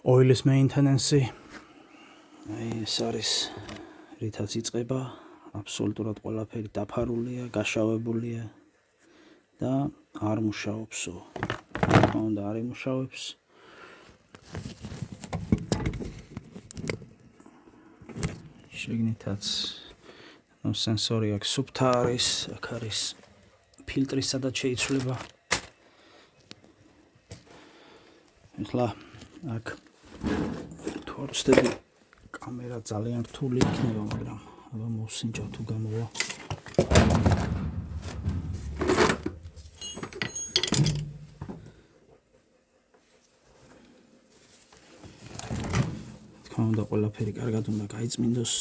oilis maintenance ეს არის რითაც იწყება აბსოლუტურად ყველაფერი დაფარულია, გაშავებულია და არ მუშაობსო. თქმა უნდა არ იმუშავებს. შეგნითაც სენსორი აქვს სუფთა არის, აქ არის ფილტრი სადაც შეიცვლება. ეხლა აქ თუ არ ვცდები კამერა ძალიან რთული იქნება, მაგრამ აბა მოვსინჯა თუ გამოვა. თქმა უნდა ყველაფერი კარგად უნდა გაიწმინდოს.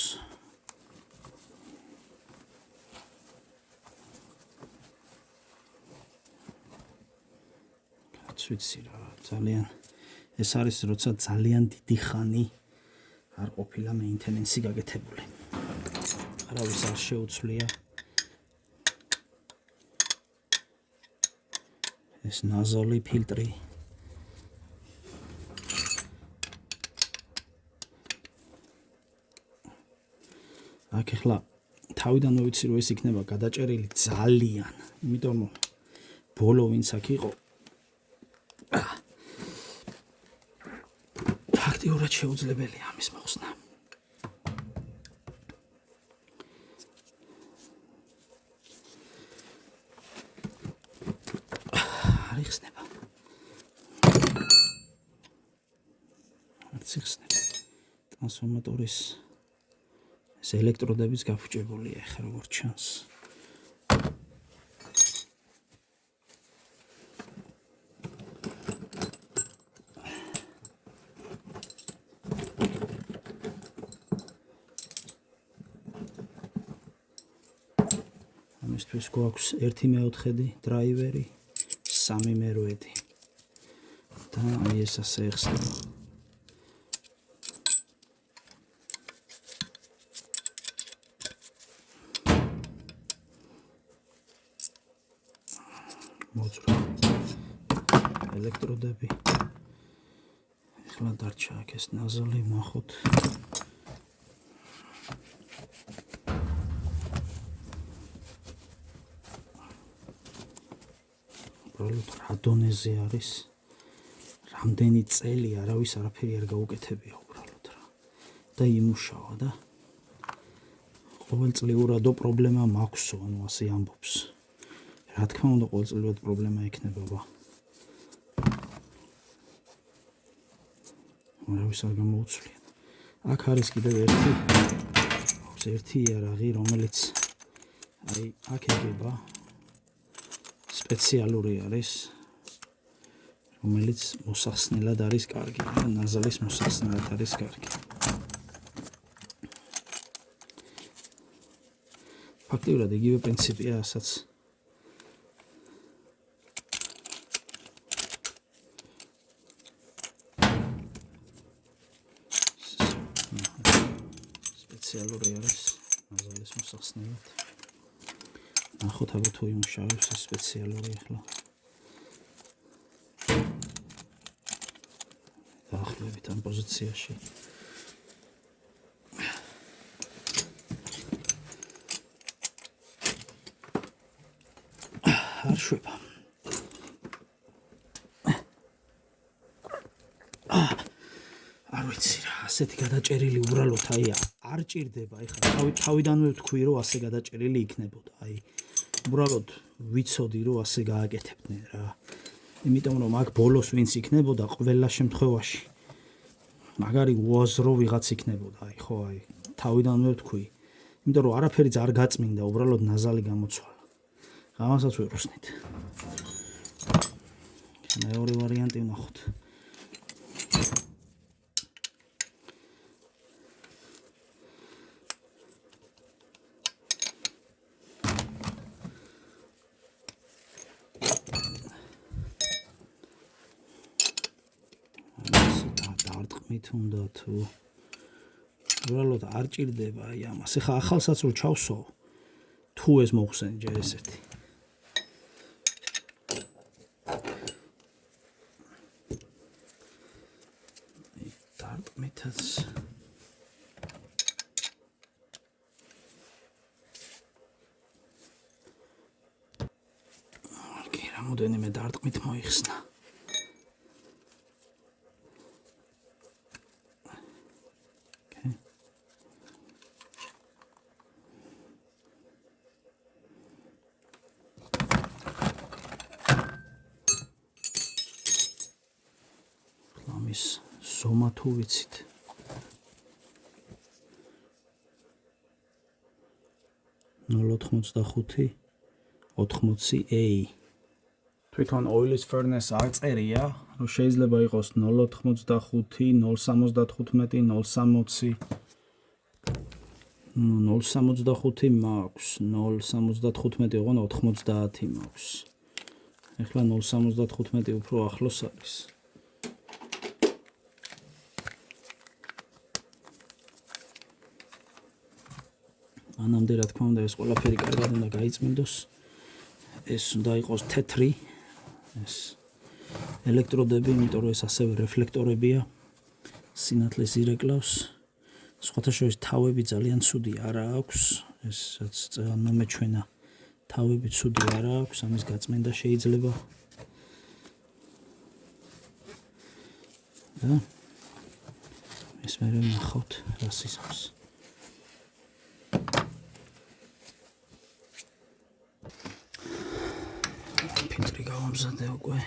ვიცი რა, ძალიან ეს არის როცა ძალიან დიდი ხანი არ ყოფილა მეინტენენსი გაკეთებული. არავის არ შეუცვლია ეს ნაზოლი ფილტრი. აქ ახლა თავიდანვე ვიცი რომ ეს იქნება გადაჭერილი ძალიან, იმიტომ რომ ბოლო ვინც აქ იყო ფაქტიურად შეუძლებელია ამის მოხსნა. არ იხსნება. არც იხსნება. ტრანსფორმატორის ეს ელექტროდებიც გაფუჭებულია ახლა როგორც ჩანს. ამისთვის გვაქვს 1/4 დრაივერი, 3/8 და აი ეს ასე ეხსნება. მოძრა ელექტროდები. ახლა დარჩა აქ ეს ნაზოლი ნახოთ. უბრალოდ რა დონეზე არის? რამდენი წელი არავის არაფერი არ გაუკეთებია უბრალოდ რა. და იმუშავა და ყოველწლიურადო პრობლემა მაქვსო, ანუ ასე ამბობს. რა თქმა უნდა ყოველწლიურად პრობლემა იქნება. არავის არ გამოუცვლია. აქ არის კიდევ ერთი იარაღი, რომელიც აი აქ ეგება სპეციალური არის, რომელიც მოსახსნელად არის კარგი და ნაზალის მოსახსნელად არის კარგი. ფაქტიურად იგივე პრინციპია, რასაც სპეციალური არის ნაზალის მოსახსნელად. ნახოთ აბა თუ იმუშავებს ეს სპეციალური ახლა. დაახლოებით ამ პოზიციაში. არ შვება. არ ვიცი რა, ასეთი გადაჭერილი უბრალოდ აი არ ჭირდება, ეხლა თავიდანვე ვთქვი რომ ასე გადაჭერილი იქნებოდა, აი უბრალოდ ვიცოდი რომ ასე გააკეთებდნენ რა. იმიტომ რომ აქ ბოლოს ვინც იქნებოდა ყველა შემთხვევაში მაგარი უაზრო ვიღაც იქნებოდა, აი ხო, აი თავიდანვე ვთქვი. იმიტომ რომ არაფერიც არ გაწმინდა, უბრალოდ ნაზალი გამოცვალა. ამასაც ვიყოსნით. მეორე ვარიანტი ვნახოთ. დარტყმით უნდა თუ უბრალოდ არ ჭირდება აი ამას. ეხლა ახალსაც რო ჩავსო, თუ ეს მოხსენი ჯერ ესეთი. დარტყმითაც კი რამოდენიმე დარტყმით მოიხსნა ზომა თუ ვიცით (0.85) 80A თვითონ oil furnace არ წერია რომ შეიძლება იყოს 0.85 0.75 0.60 0.75 მაქვს 0.75 ოღონ 90 მაქვს ეხლა 0.75 უფრო ახლოს არის მანამდე რა თქმა უნდა ეს ყველაფერი კარგად უნდა გაიწმინდოს ეს უნდა იყოს თეთრი ეს ელექტროდები იმიტომ რომ ეს ასევე რეფლექტორებია სინათლეს ირეკლავს სხვათა შორის თავები ძალიან ცუდი არა აქვს ეს რაც მომეჩვენა თავები ცუდი არა აქვს ამის გაწმენდა შეიძლება და ეს მე ნახავთ რას ისმის ფილტრი გავამზადე უკვე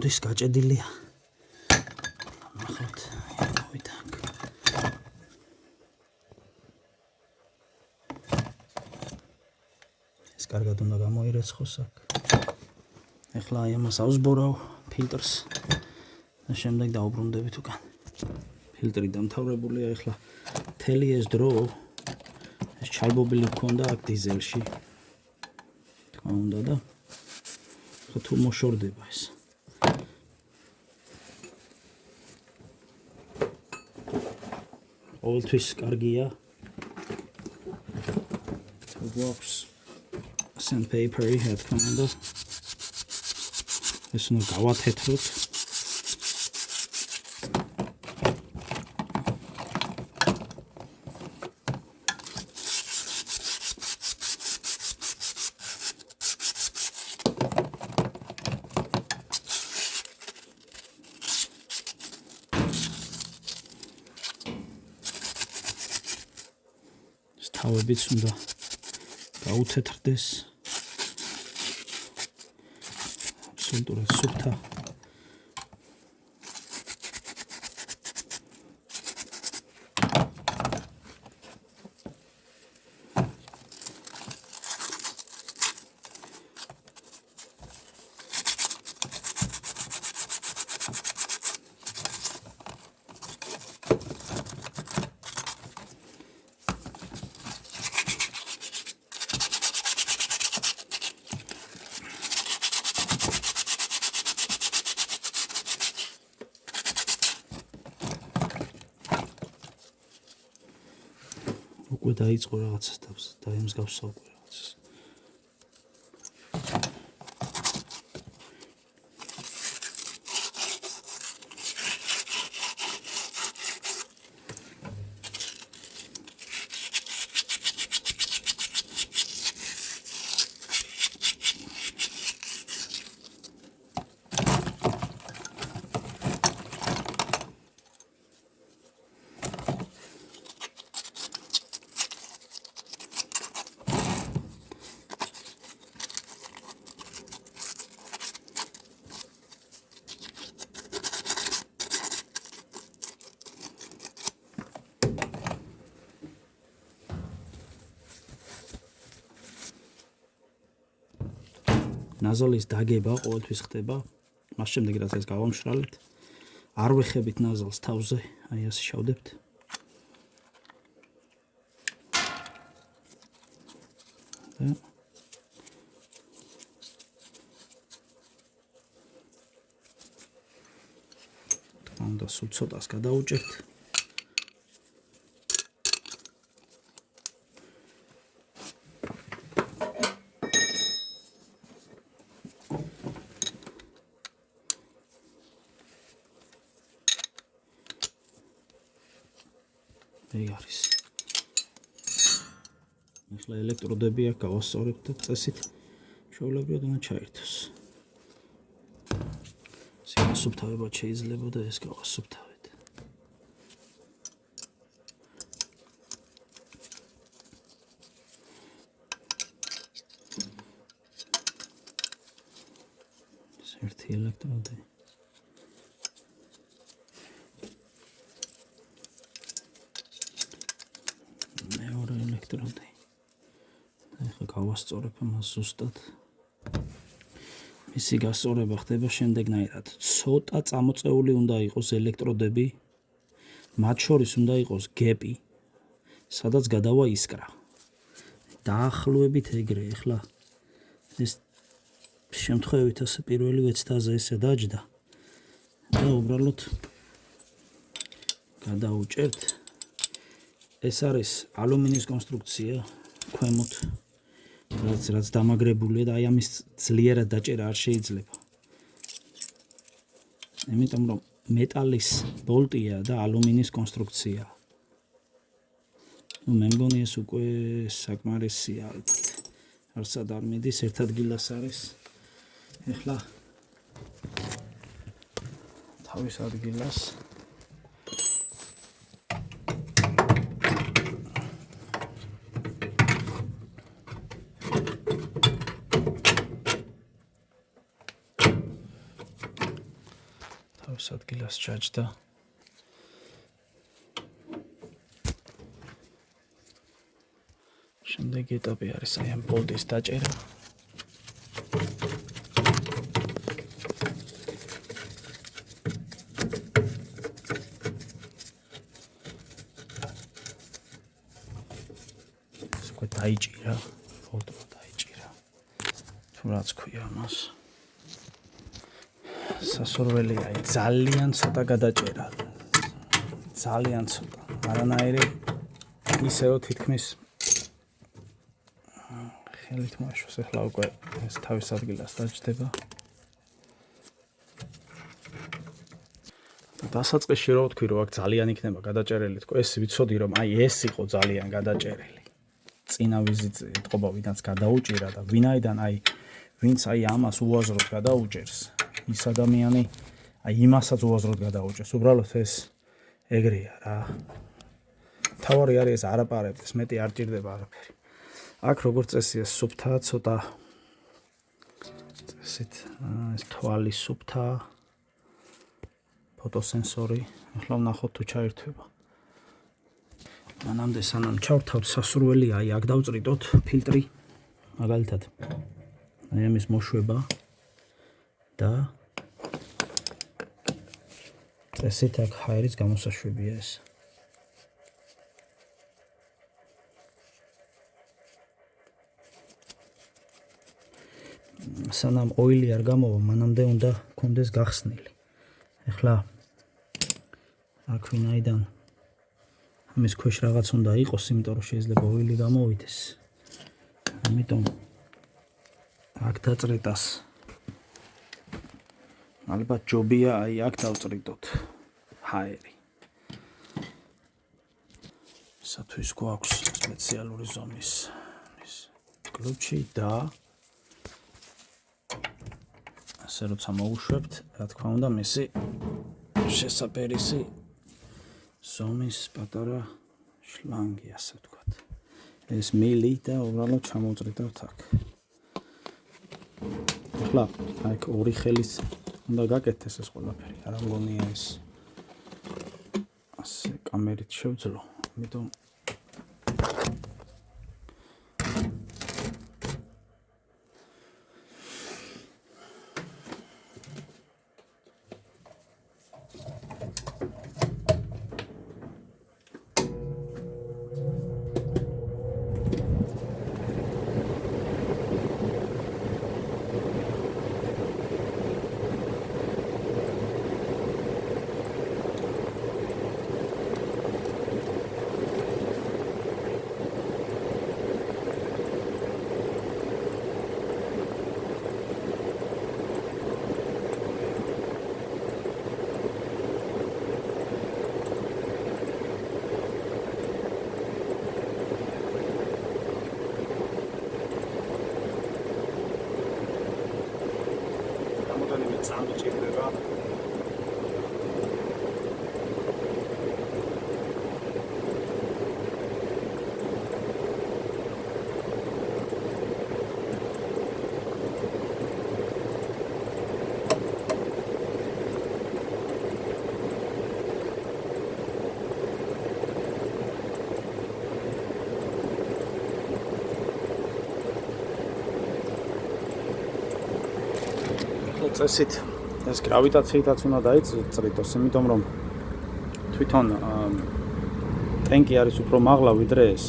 გამოდის გაჭედილია. ნახეთ, მოვიდა. ეს კარგად უნდა გამოირეცხოს აქ. ეხლა აი ამას ავსბორავ ფილტრს და შემდეგ დავუბრუნდებით უკან. ფილტრი დამთავრებულია, ეხლა მთელი ეს დრო ეს ჩალბობილი მქონდა აქ დიზელში. თქმა უნდა და თუ მოშორდება ეს. ყოველთვის კარგია. გვაქვს sandpaper-ი, რა თქმა უნდა. ეს უნდა გავათეთროთ. თავებიც უნდა გაუთეთრდეს. აბსოლუტურად სუფთა. უკვე დაიწყო რაღაცა დაემსგავსა უკვე რაღაცას. ნაზოლის დაგება ყოველთვის ხდება მას შემდეგ რაც ეს გავამშრალეთ არ ვეხებით ნაზალს თავზე, აი ასე შავდებთ. და თქონდა სულ ცოტას გადაუჭერთ. ეგ არის. ახლა ელექტროდები აქ გავასწორებთ და წესით ჩვეულებრივად უნდა ჩაერთოს. სუფთავებად შეიძლება და ეს გავასუფთავეთ. ეს ერთი ელექტროდი. მეორე ელექტროდი. ახლა გავასწორებ მას ზუსტად. მისი გასწორება ხდება შემდეგნაირად. ცოტა წამოწეული უნდა იყოს ელექტროდები, მათ შორის უნდა იყოს გეპი, სადაც გადავა ისკრა. დაახლოებით ეგრე, ახლა ეს შემთხვევით ასე პირველი ვეცდაზე ესე დაჯდა და უბრალოდ გადაუჭერთ. ეს არის ალუმინის კონსტრუქცია ქვემოთ. რაც დამაგრებულია და აი ამის ძლიერად დაჭერა არ შეიძლება. იმიტომ რომ მეტალის ბოლტია და ალუმინის კონსტრუქცია. მე მგონი ეს უკვე საკმარისია ალბათ. არსად არ მიდის ერთ ადგილას არის. ეხლა თავის ადგილას ადგილას ჩაჯდა. შემდეგი ეტაპი არის აი ამ ბოლტის დაჭერა. ეს უკვე დაიჭირა, ბოლტმა დაიჭირა. თუ რაც ქვია მას. სასურველია, ძალიან ცოტა გადაჭერა. ძალიან ცოტა. არანაირი ისეო თითქმის ხელით მოაშვეს. ახლა უკვე ეს თავის ადგილას დაჯდება. დასაწყისში რო ვთქვი, რომ აქ ძალიან იქნება გადაჭერილი, თქო, ეს ვიცოდი, რომ აი ეს იყო ძალიან გადაჭერილი. წინა ვიზიტზე ეთყობა, ვინაც გადაუჭირა და ვინაიდან ვინც ამას უაზროდ გადაუჭერს. ის ადამიანი აი იმასაც უაზროდ გადაუჭერს. უბრალოდ ეს ეგრეა რა. თავარი არის ეს არაპარებს, მეტი არ ჭირდება არაფერი. აქ როგორც წესია სუფთა, ცოტა წესით ეს თვალი სუფთა, ფოტოსენსორი. ახლა ვნახოთ თუ ჩაერთვება. მანამდე სანამ ჩავთავთ სასურველი, აი აქ დავწრიტოთ ფილტრი, მაგალითად. აი ამის მოშვება და წესით აქ ჰაერის გამოსაშვებია ეს. სანამ ოილი არ გამოვა, მანამდე უნდა გქონდეს გახსნილი. ახლა აქ ვინაიდან ამის ქვეშ რაღაც უნდა იყოს, იმიტომ რომ შეიძლება ოილი გამოვიდეს. ამიტომ აქ დაწრეტას ალბათ ჯობია აი აქ დავწრიტოთ ჰაერი. სათვის გვაქვს სპეციალური ზომის კლუჩი და ასე როცა მოვუშვებთ, რა თქმა უნდა, მისი შესაფერისი ზომის პატარა შლანგი, ასე ვთქვათ. ეს მილი და უბრალოდ ჩამოვწრითავთ აქ. ახლა აქ ორი ხელის უნდა გაკეთდეს ეს ყველაფერი. არ მგონია ეს ასე კამერით შევძლო, ამიტომ წესით ეს გრავიტაციითაც უნდა დაიწრიტოს, იმიტომ რომ თვითონ ტენკი არის უფრო მაღლა ვიდრე ეს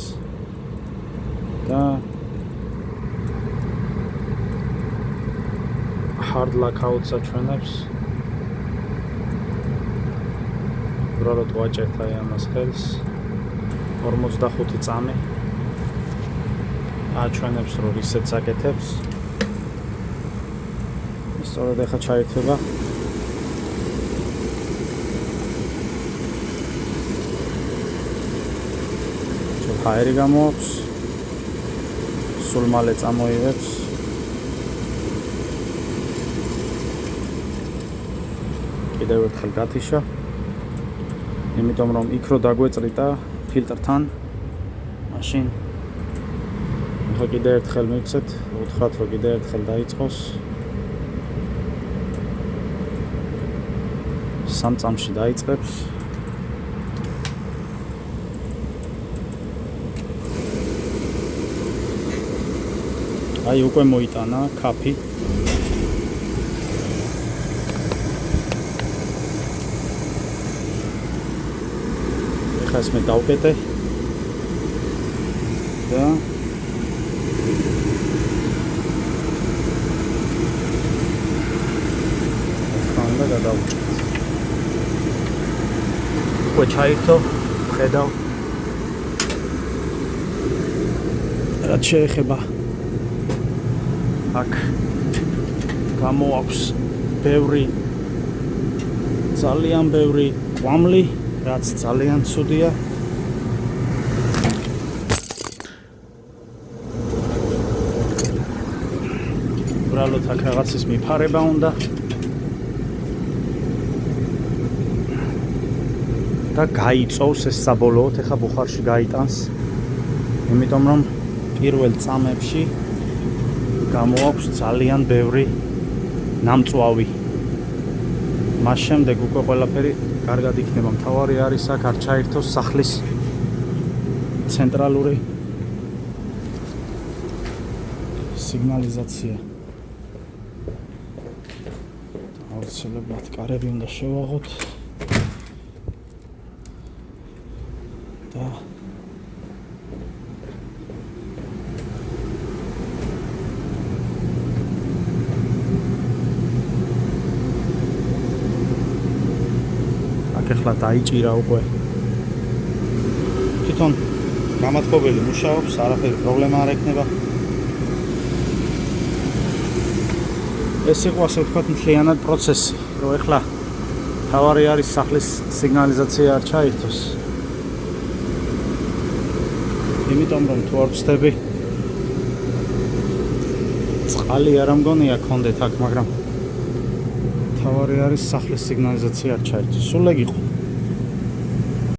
და hard lockout-ს აჩვენებს. უბრალოდ ვაჭერთ აი ამას ხელს 45 წამი აჩვენებს რომ reset-ს აკეთებს. სწორედ ახლა ჩაირთვება. ჰაერი გამოაქვს. სულ მალე წამოივებს. კიდევ ერთხელ გათიშა. იმიტომ რომ იქ რო დაგვეწრიტა ფილტრთან, მაშინ ახლა კიდევ ერთხელ მივცეთ, უთხრათ რომ კიდევ ერთხელ დაიწყოს. 3 წამში დაიწყებს. აი უკვე მოიტანა კაფი. ეხლა ეს მე დავკეტე და ხანდა გადავჭრით. უკვე ჩაირთო, ხედავ. რაც შეეხება აქ გამოაქვს ძალიან ბევრი კვამლი, რაც ძალიან ცუდია. უბრალოდ აქ რაღაცის მიფარება უნდა და გაიწოვს ეს საბოლოოდ, ეხა ბუხარში გაიტანს. იმიტომ რომ პირველ წამებში გამოაქვს ძალიან ბევრი ნამწვავი. მას შემდეგ უკვე ყველაფერი კარგად იქნება. მთავარი არის აქ არ ჩაირთოს სახლის ცენტრალური სიგნალიზაცია. აუცილებლად კარები უნდა შევაღოთ და ახლა დაიჭირა უკვე. თვითონ გამათბობელი მუშაობს, არაფერი პრობლემა არ ექნება. ეს იყო ასე ვთქვათ მთლიანად პროცესი, რომ ახლა თავარი არის სახლის სიგნალიზაცია არ ჩაირთოს. იმიტომ რომ თუ არ ვწდები წყალი არ ამგონია გქონდეთ აქ, მაგრამ თავარი არის სახლის სიგნალიზაცია არ ჩაირთოს. სულ ეგ იყო.